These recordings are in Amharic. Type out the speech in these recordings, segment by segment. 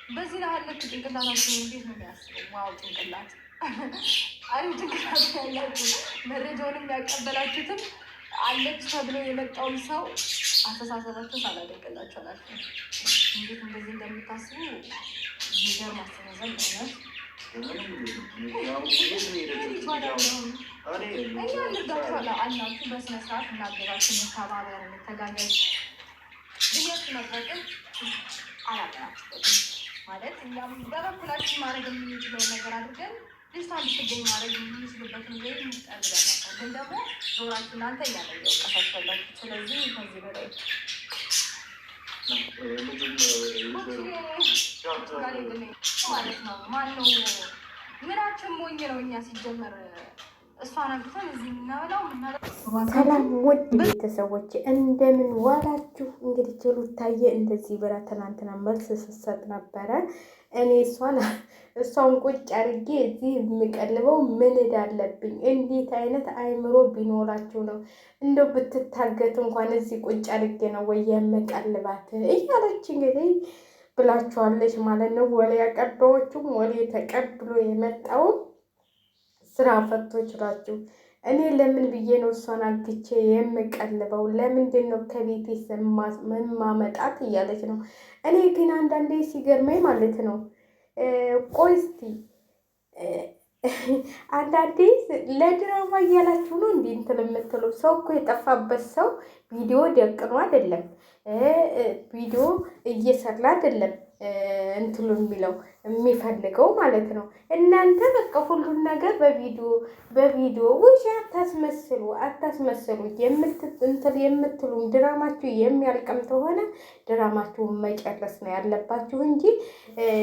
በዚህ ላይ አለች ጭንቅላታችሁ እንዴት ነው የሚያስበው? ዋው ጭንቅላት አሪፍ ጭንቅላት ያላችሁ መረጃውንም ያቀበላችሁትም አለች ተብሎ የመጣውን ሰው አስተሳሰባችሁ ሳላደርግላችሁ አላችሁ። እንዴት እንደዚህ እንደምታስቡ ነገር ማስተዛዘብ ነው። እኛ እንርዳችኋለን አልናችሁ። በስነ ስርዓት እናገራችሁ፣ መተባበር፣ መተጋገዝ ብያችሁ መጠቅም አላቀናችሁበትም ማለት እኛም በበኩላችን ማድረግ የምንችለውን ነገር አድርገን ልጅቷ እንድትገኝ ማድረግ የምንችልበትን ወይ ሚስጠር ብለን ነበር። ግን ደግሞ ዞራችሁ እናንተ እያለ እየወቀሳችኋላችሁ። ስለዚህ ከዚህ በላይ ማለት ነው ማነው ምናችን ሞኝ ነው? እኛ ሲጀመር እሷን አግተን እዚህ የምናበላው ሰላም ውድ ቤተሰቦች እንደምን ዋላችሁ? እንግዲህ ሩታዬ እንደዚህ ብላ ትናንትና መልስ ስትሰጥ ነበረ። እኔ እሷን ቁጭ አድርጌ እዚህ የሚቀልበው ምን እዳለብኝ? እንዴት አይነት አይምሮ ቢኖራችሁ ነው እንደው ብትታገት እንኳን እዚህ ቁጭ አድርጌ ነው ወይ የምቀልባት እያለች እንግዲህ ብላችኋለች ማለት ነው። ወሬ ያቀባዮቹም ወሬ ተቀብሎ የመጣው ስራ ፈቶች ናችሁ። እኔ ለምን ብዬ ነው እሷን አግቼ የምቀልበው? ለምንድን ነው ከቤቴ ማመጣት እያለች ነው። እኔ ግን አንዳንዴ ሲገርመኝ ማለት ነው ቆይ እስቲ አንዳንዴ ለድራማ እያላችሁ ነው እንዲህ እንትን የምትለው። ሰው እኮ የጠፋበት ሰው ቪዲዮ ደቅኖ አይደለም ቪዲዮ እየሰራ አይደለም እንትሉ የሚለው የሚፈልገው ማለት ነው። እናንተ በቃ ሁሉን ነገር በቪዲዮ ውይ አታስመስሉ የምትሉ ድራማችሁ የሚያልቅም ተሆነ ድራማችሁን መጨረስ ነው ያለባችሁ እንጂ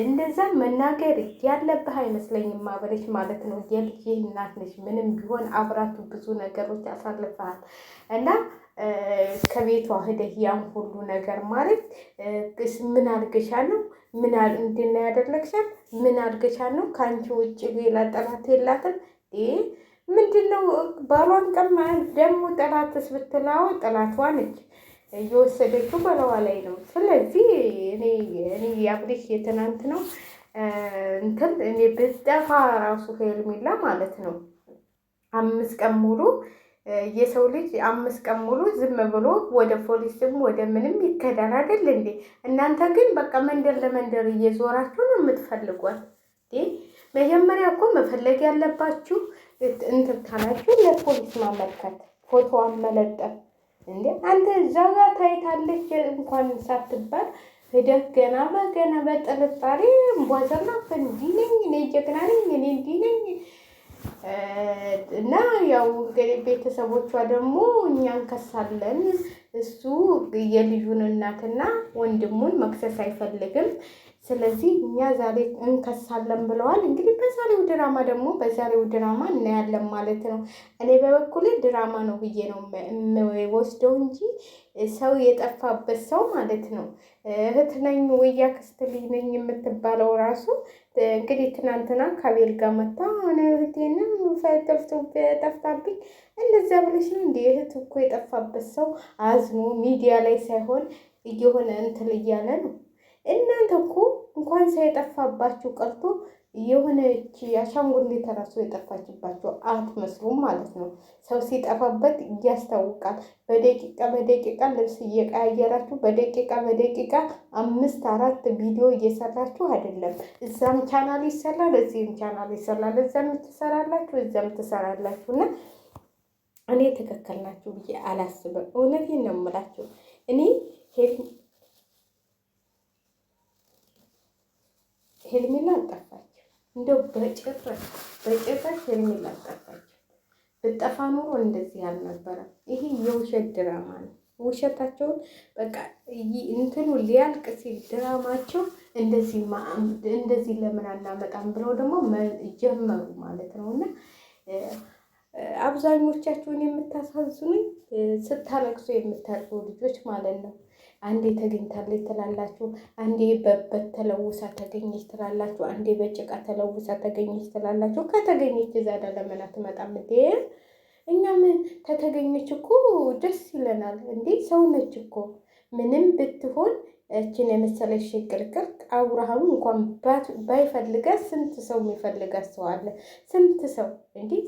እንደዛ መናገር ያለብህ አይመስለኝም። አብረሽ ማለት ነው የልጅ እናት ነሽ። ምንም ቢሆን አብራችሁ ብዙ ነገሮች አሳልፈሃል እና ከቤቷ ሄደህ ያን ሁሉ ነገር ማለት ምን አድርገሻለሁ? እንድና ያደረግሻል? ምን አድርገሻለሁ? ከአንቺ ውጭ ሌላ ጠላት የላትም? ምንድነው? ባሏን ቀማ ደግሞ ጠላትስ ብትላው ጠላቷ ነች እየወሰደችው በለዋ ላይ ነው። ስለዚህ እኔ ያብሪሽ የትናንት ነው እንትን እኔ ብጠፋ ራሱ ሄርሜላ ማለት ነው 5 ቀን ሙሉ የሰው ልጅ 5 ቀን ሙሉ ዝም ብሎ ወደ ፖሊስም ወደ ምንም ይከዳል አይደል እንዴ? እናንተ ግን በቃ መንደር ለመንደር እየዞራችሁ ነው የምትፈልጓት። መጀመሪያ እኮ መፈለግ ያለባችሁ እንትን ታናችሁ ለፖሊስ ማመልከት፣ ፎቶዋን መለጠፍ እንዴ። አንተ እዛ ጋር ታይታለች እንኳን ሳትባል ሄደህ ገና በጥርጣሬ እንቧዘና እንዲህ ነኝ እኔ ጀግና ነኝ እኔ እንዲህ ነኝ እና ያው እንግዲህ ቤተሰቦቿ ደግሞ እኛን ከሳለን። እሱ የልጁን እናትና ወንድሙን መክሰስ አይፈልግም። ስለዚህ እኛ ዛሬ እንከሳለን ብለዋል። እንግዲህ በዛሬው ድራማ እናያለን ማለት ነው። እኔ በበኩሌ ድራማ ነው ብዬ ነው የምወስደው እንጂ ሰው የጠፋበት ሰው ማለት ነው እህት ነኝ ወይ ያክስት ልጅ ነኝ የምትባለው ራሱ እንግዲህ ትናንትና ከቤል ጋር መጣ ሆነ እህቴን ጠፍታብኝ እንደዛ ብለሽ ነው እንዴ? እህት እኮ የጠፋበት ሰው አዝኖ ሚዲያ ላይ ሳይሆን እየሆነ እንትን እያለ ነው። እናንተ እኮ እንኳን ሳይጠፋባችሁ ቀርቶ የሆነች አሻንጉሊት ተራሱ የጠፋችባቸው አትመስሉም ማለት ነው። ሰው ሲጠፋበት ያስታውቃል። በደቂቃ ልብስ እየቀያየራችሁ በደቂቃ 5-4 ቪዲዮ እየሰራችሁ አይደለም። እዛም ቻናል ይሰራል፣ እዚህም ቻናል ይሰራል። እዛም ትሰራላችሁ፣ እዛም ትሰራላችሁ። እና እኔ ትክክል ናችሁ ብዬ አላስብም። እውነቴን ነው የምላችሁ። እኔ ሄርሜላ አልጠፋችም። እንደው በጭራሽ ሄርሜላ አልጠፋችም። ብጠፋ ኖሮ እንደዚህ አልነበረም። ይሄ የውሸት ድራማ ነው። ውሸታቸውን በቃ እንትኑ ሊያልቅ ሲል ድራማቸው እንደዚህ ለምን አናመጣም ብለው ደግሞ ጀመሩ ማለት ነው። እና አብዛኞቻችሁን የምታሳዝኑኝ ስታለቅሱ የምታርፉ ልጆች ማለት ነው። አንዴ ተገኝታለች ትላላችሁ፣ አንዴ በበት ተለውሳ ተገኘች ትላላችሁ፣ አንዴ በጭቃ ተለውሳ ተገኘች ትላላችሁ። ከተገኘች ዛዳ ለምን አትመጣም እንዴ? እኛም ከተገኘች እኮ ደስ ይለናል እንዴ። ሰው ነች እኮ ምንም ብትሆን እችን የመሰለሽ ቅርቅር አብርሃም እንኳን ባይፈልጋት ስንት ሰው የሚፈልጋት ሰው አለ። ስንት ሰው እንዲህ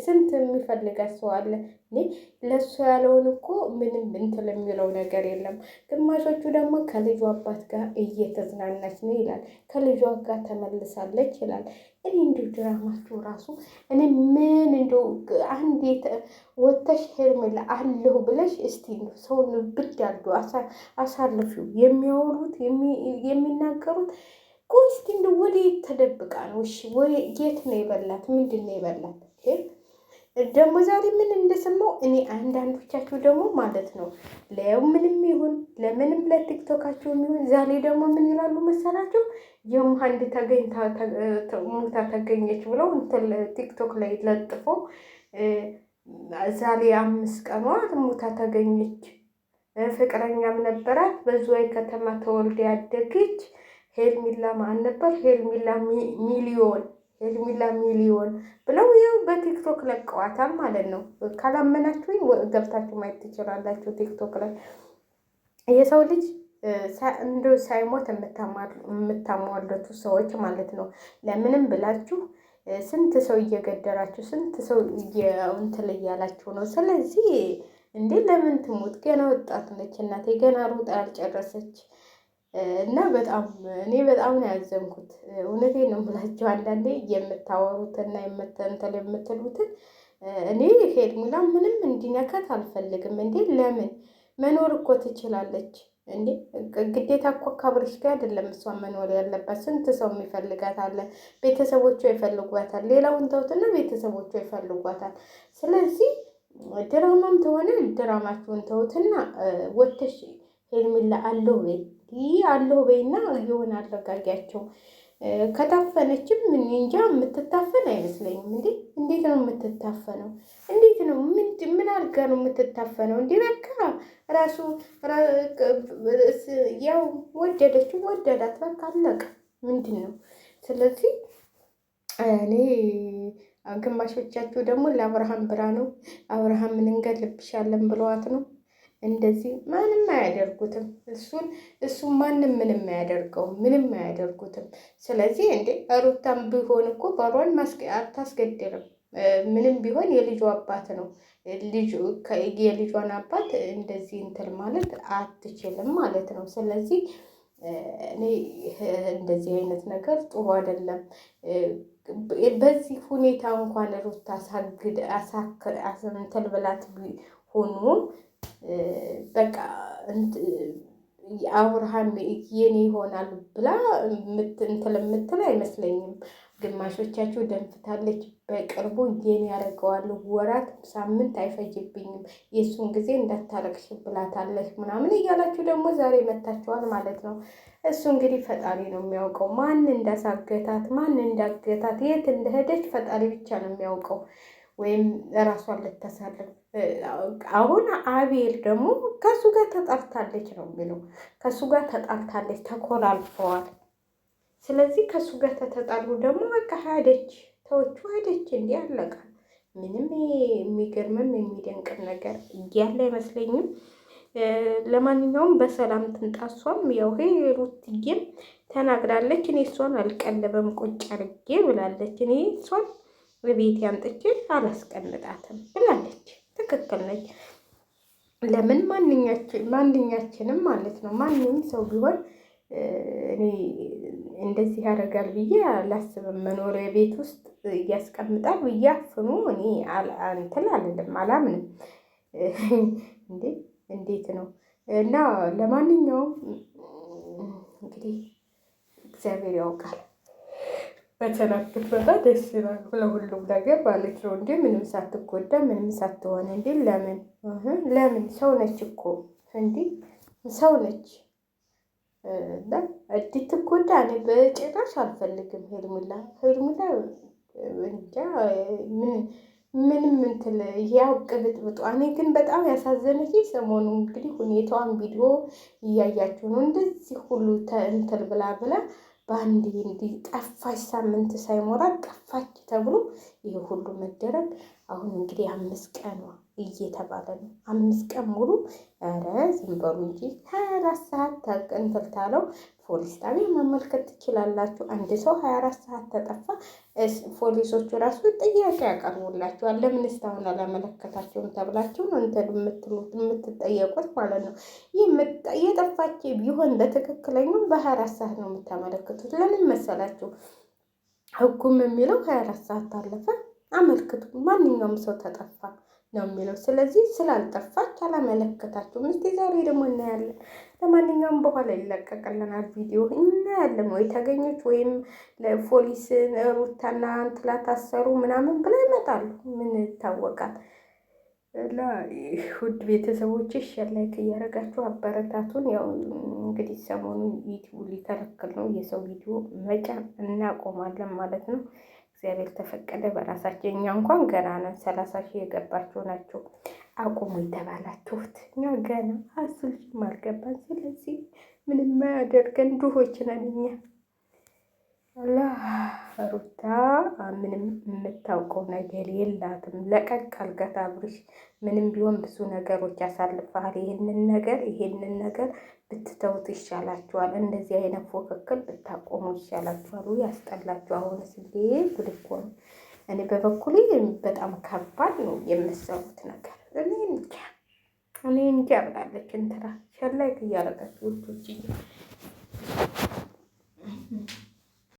ስንት የሚፈልጋት ሰው አለ። ለእሱ ያለውን እኮ ምንም እንትን የሚለው ነገር የለም። ግማሾቹ ደግሞ ከልጇ አባት ጋር እየተዝናናች ነው ይላል። ከልጇ ጋር ተመልሳለች ይላል። እኔ እንዲሁ ድራማችሁ ራሱ እኔ ምን እንደው አንድ ወተሽ ሄርሜላ አለሁ ብለሽ እስቲ ሰውን ብድ አድርጎ አሳልፊው። የሚያወሩት የሚናገሩት ቆይ እስቲ እንደው ወዴት ተደብቃ ነው? እሺ የት ነው የበላት? ምንድን ነው የበላት? ደግሞ ዛሬ ምን እንደሰማው እኔ አንዳንዶቻችሁ ደግሞ ማለት ነው ለያው ምንም ይሁን ለምንም ለቲክቶካችሁ የሚሆን ዛሬ ደግሞ ምን ይላሉ መሰላችሁ? የሙሃንድ ተገኝታ ሙታ ተገኘች ብለው እንትን ቲክቶክ ላይ ለጥፎ ዛሬ 5 ቀኗ ሙታ ተገኘች። ፍቅረኛም ነበራት በዝዋይ ከተማ ተወልዳ ያደገች ሄርሜላ ማን ነበር? ሄርሜላ ሚሊዮን ብለው ይኸው በቲክቶክ ለቀዋታል ማለት ነው። ካላመናችሁኝ ገብታችሁ ማየት ትችላላችሁ ቲክቶክ ላይ። የሰው ልጅ እንደ ሳይሞት የምታሟለቱ ሰዎች ማለት ነው። ለምንም ብላችሁ ስንት ሰው እየገደላችሁ ስንት ሰው እንትን እያላችሁ ነው። ስለዚህ እንዴ ለምን ትሞት? ገና ወጣት ነች እናቴ፣ ገና ሩጣ ያልጨረሰች እና በጣም እኔ በጣም ነው ያዘንኩት። እውነቴን ነው የምላቸው። አንዳንዴ የምታወሩትና የምትሉትን እኔ ሄርሜላ ምንም እንዲነካት አልፈልግም። እንዴ ለምን መኖር እኮ ትችላለች እንዴ? ግዴታ እኮ ከአብርሽ ጋር አይደለም እሷ መኖር ያለባት። ስንት ሰው የሚፈልጋት አለ። ቤተሰቦቿ ይፈልጓታል። ሌላውን ተውትና ቤተሰቦቿ ይፈልጓታል። ስለዚህ ድራማም ተሆነ ድራማችሁን ተውትና ወተሽ ሄርሜላ አለሁ በይ አለሁ በይና የሆነ አረጋጊያቸው። ከታፈነችም እንጃ የምትታፈን አይመስለኝም። እንዴ እንዴት ነው የምትታፈነው? እንዴት ነው ምን አድርጋ ነው የምትታፈነው? እንዲህ በቃ ራሱ ያው ወደደችው ወደዳት በቃ አለቀ። ምንድን ነው ስለዚህ እኔ ግማሾቻችሁ ደግሞ ለአብርሃም ብራ ነው አብርሃምን እንገልብሻለን ብለዋት ነው። እንደዚህ ማንም አያደርጉትም። እሱን ማንም ምንም አያደርጉትም። ስለዚህ እንዴ ሩታም ቢሆን እኮ ባሏን አታስገድልም። ምንም ቢሆን የልጇ አባት ነው። የልጇን አባት እንደዚህ እንትን ማለት አትችልም ማለት ነው። ስለዚህ እኔ እንደዚህ አይነት ነገር ጥሩ አይደለም። በዚህ ሁኔታ እንኳን ሩታ እንትን ብላት ሆኖ በቃ አብርሃም የኔ ይሆናል ብላ እንትን የምትል አይመስለኝም። ግማሾቻችሁ ደንፍታለች። በቅርቡ የኔ ያደርገዋለሁ፣ ወራት ሳምንት አይፈጅብኝም፣ የእሱን ጊዜ እንዳታረቅሽ ብላታለች ምናምን እያላችሁ ደግሞ ዛሬ መታችኋል ማለት ነው። እሱ እንግዲህ ፈጣሪ ነው የሚያውቀው። ማን እንዳሳገታት ማን እንዳገታት የት እንደሄደች ፈጣሪ ብቻ ነው የሚያውቀው። ወይም ራሷን ልታሳልፍ አሁን አቤል ደግሞ ከሱ ጋር ተጣልታለች ነው የሚለው። ከሱ ጋር ተጣልታለች፣ ተኮላልፈዋል። ስለዚህ ከሱ ጋር ተጣሉ ደግሞ በቃ ሄደች፣ ተወቹ ሄደች። እንዲህ አለቃል። ምንም የሚገርምም የሚደንቅም ነገር እያለ አይመስለኝም። ለማንኛውም በሰላም ትንጣሷም ያው ሩትዬም ተናግራለች። እኔ እሷን አልቀለበም ቁጭ አድርጌ ብላለች። እኔ እሷን በቤት ያምጥቼ አላስቀምጣትም ብላለች። ትክክል ነች። ለምን ማንኛችንም ማለት ነው ማንም ሰው ቢሆን እኔ እንደዚህ ያደርጋል ብዬ አላስብም። መኖሪያ ቤት ውስጥ እያስቀምጣል ብዬ አፍኑ እኔ እንትን አልልም፣ አላምንም። እንዴት ነው እና ለማንኛውም እንግዲህ እግዚአብሔር ያውቃል። በተናገር በጣም ደስ ይላል ለሁሉም ነገር ማለት ነው። እንዴ ምንም ሳትጎዳ ምንም ሳትሆን እንዴ ለምን ሰው ነች እኮ እንዴ ሰው ነች። እንድትጎዳ እኔ በጭራሽ አልፈልግም። ሄርሜላ እንጃ ምንም እንትን ያው ቅብጥብጧ። እኔ ግን በጣም ያሳዘነች ሰሞኑ እንግዲህ ሁኔታዋን ቪዲዮ እያያችሁ ነው። እንደዚህ ሁሉ እንትን ብላ በአንድ እንዲህ ጠፋች፣ ሳምንት ሳይሞራ ጠፋች ተብሎ ይህ ሁሉ መደረግ። አሁን እንግዲህ 5 ቀኗ እየተባለ ነው። 5 ቀን ሙሉ ኧረ ዝም በሉ እንጂ 24 ሰዓት እንትን ፖሊስ ጣቢያ ማመልከት ትችላላችሁ። አንድ ሰው 24 ሰዓት ተጠፋ ፖሊሶቹ ራሱ ጥያቄ ያቀርቡላችኋል። ለምን እስካሁን አላመለከታቸውም ተብላችሁ ነው እንትን የምትጠየቁት ማለት ነው። የጠፋች ቢሆን በትክክለኛው በ24 ሰዓት ነው የምታመለክቱት። ለምን መሰላችሁ? ህጉም የሚለው 24 ሰዓት ታለፈ አመልክቱ፣ ማንኛውም ሰው ተጠፋ ነው የሚለው። ስለዚህ ስላልጠፋች አላመለከታችሁም። እስቲ ዛሬ ደግሞ እናያለን። ለማንኛውም በኋላ ይለቀቅልናል ቪዲዮ እናያለን። ወይ ተገኘች ወይም ለፖሊስ ሩታና እንትላ ታሰሩ ምናምን ብላ ይመጣሉ። ምን ይታወቃል? ውድ ቤተሰቦች ሼር ላይክ እያደረጋችሁ አበረታቱን። ያው እንግዲህ ሰሞኑን ዩቲዩብ ሊከለክል ነው፣ የሰው ቪዲዮ መጫን እናቆማለን ማለት ነው። እግዚአብሔር ተፈቀደ በራሳቸው። እኛ እንኳን ገና ነን፣ 30 ሺህ የገባችሁ ናቸው አቁሙ የተባላችሁት። እኛ ገና 10 ሺህ አልገባን። ስለዚህ ምንም ማያደርገን ድሆች ነን እኛ። ሩታ ምንም የምታውቀው ነገር የላትም። ለቀቅ አልገት አብርሽ፣ ምንም ቢሆን ብዙ ነገሮች ያሳልፈሃል። ይሄንን ነገር ብትተውት ይሻላችኋል። እንደዚህ አይነት ፉክክል ብታቆሙ ይሻላችኋል። ያስጠላችሁ። አሁንስ እንዴ ጉድ እኮ ነው። እኔ በበኩሌ በጣም ከባድ ነው የምትሰሩት ነገር። እኔ እንጃ ብላለች እንትና ሸላይት እያረጋችሁ ውዶች